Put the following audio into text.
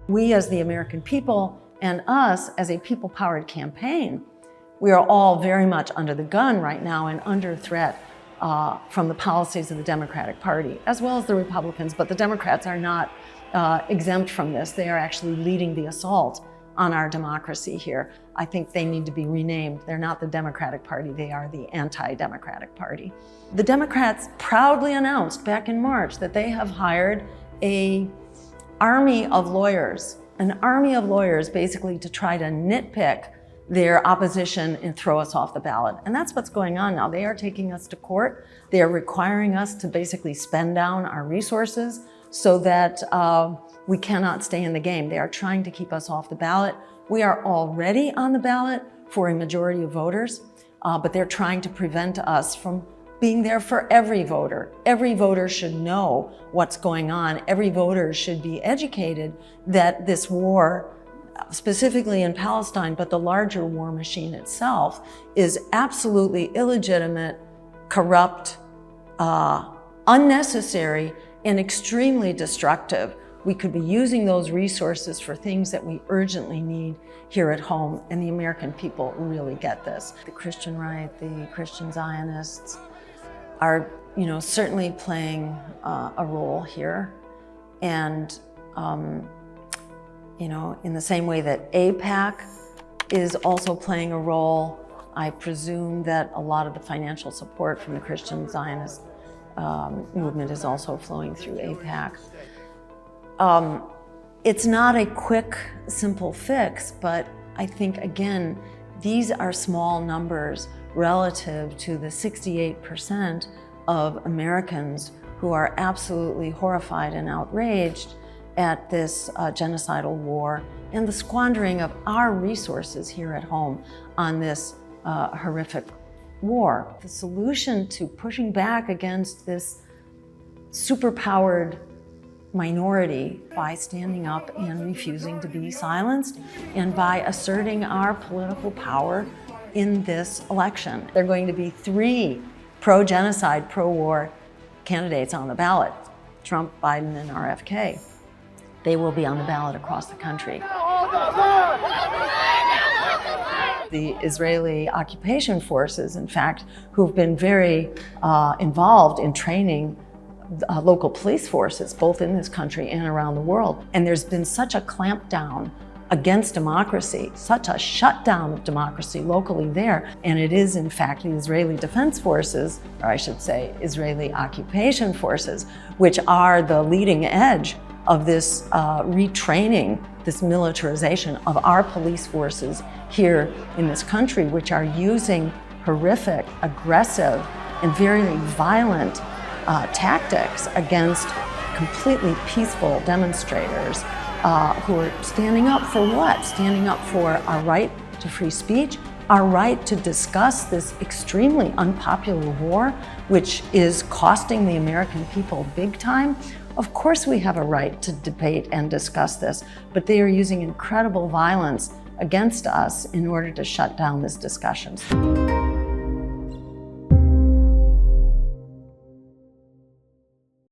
We as the American people and us as a people-powered campaign, we are all very much under the gun right now and under threat from the policies of the Democratic Party, as well as the Republicans, but the Democrats are not exempt from this. They are actually leading the assault on our democracy here. I think they need to be renamed. They're not the Democratic Party, they are the anti-Democratic Party. The Democrats proudly announced back in March that they have hired an army of lawyers basically to try to nitpick their opposition and throw us off the ballot. And that's what's going on now. They are taking us to court. They are requiring us to basically spend down our resources so that we cannot stay in the game. They are trying to keep us off the ballot. We are already on the ballot for a majority of voters, but they're trying to prevent us from being there for every voter. Every voter should know what's going on. Every voter should be educated that this war, specifically in Palestine, but the larger war machine itself, is absolutely illegitimate, corrupt, unnecessary, and extremely destructive. We could be using those resources for things that we urgently need here at home, and the American people really get this. The Christian right, the Christian Zionists are, certainly playing a role here, and in the same way that AIPAC is also playing a role, I presume that a lot of the financial support from the Christian Zionist movement is also flowing through AIPAC. It's not a quick, simple fix, but I think, again, these are small numbers relative to the 68% of Americans who are absolutely horrified and outraged at this genocidal war and the squandering of our resources here at home on this horrific war. The solution to pushing back against this superpowered minority by standing up and refusing to be silenced and by asserting our political power in this election. There are going to be 3 pro-genocide, pro-war candidates on the ballot: Trump, Biden, and RFK. They will be on the ballot across the country. The Israeli occupation forces, in fact, who've been very involved in training local police forces, both in this country and around the world. And there's been such a clampdown against democracy, such a shutdown of democracy locally there. And it is, in fact, the Israeli Defense Forces, or I should say, Israeli occupation forces, which are the leading edge of this retraining, this militarization of our police forces here in this country, which are using horrific, aggressive, and very violent tactics against completely peaceful demonstrators who are standing up for what? Standing up for our right to free speech, our right to discuss this extremely unpopular war, which is costing the American people big time. Of course we have a right to debate and discuss this, but they are using incredible violence against us in order to shut down this discussion.